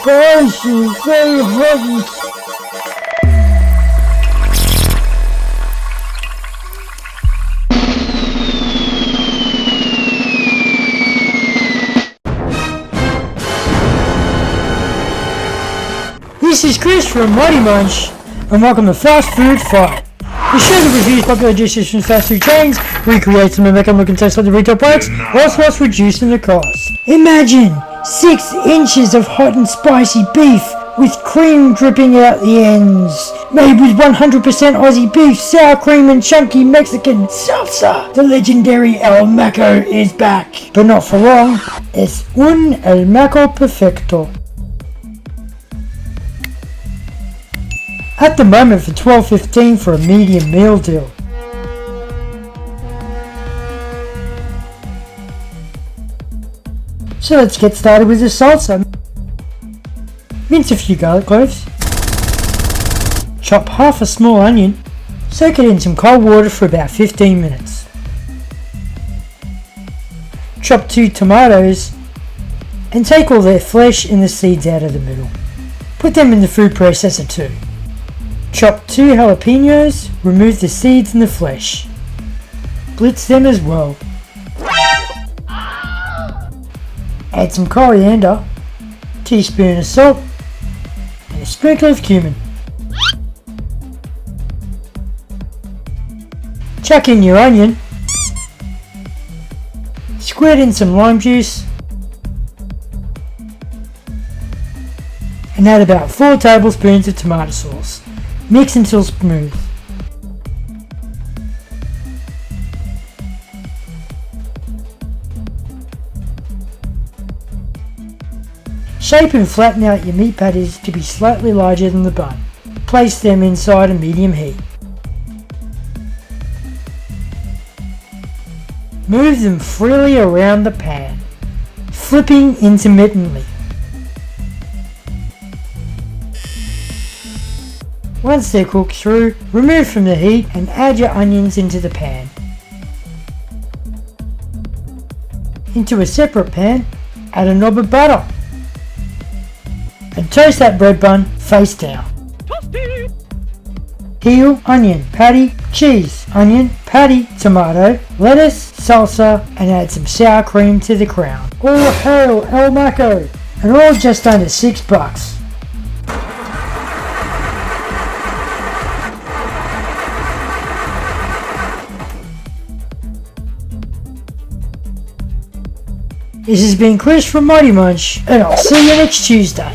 spicy, very hot. This is Chris from ModeMunch, and welcome to Fast Food Fight, the show that reviews popular dishes from fast food chains, recreates them and make them look and taste like the retail products, whilst reducing the cost. Imagine 6 inches of hot and spicy beef with cream dripping out the ends, made with 100% Aussie beef, sour cream and chunky Mexican salsa. The legendary ElMaco is back, but not for long. It's ElMaco perfecto. At the moment for $12.15 for a medium meal deal. So let's get started with the salsa. Mince a few garlic cloves. Chop half a small onion. Soak it in some cold water for about 15 minutes. Chop 2 tomatoes and take all their flesh and the seeds out of the middle. Put them in the food processor too. Chop 2 jalapenos, remove the seeds and the flesh. Blitz them as well. Add some coriander, teaspoon of salt, and a sprinkle of cumin. Chuck in your onion, squirt in some lime juice, and add about 4 tablespoons of tomato sauce. Mix until smooth. Shape and flatten out your meat patties to be slightly larger than the bun. Place them inside a medium heat. Move them freely around the pan, flipping intermittently. Once they're cooked through, remove from the heat and add your onions into the pan. Into a separate pan, add a knob of butter. And toast that bread bun face down. Toasty. Peel, onion, patty, cheese, onion, patty, tomato, lettuce, salsa, and add some sour cream to the crown. All hail ElMaco! And all just under $6. This has been Chris from ModeMunch, and I'll see you next Tuesday.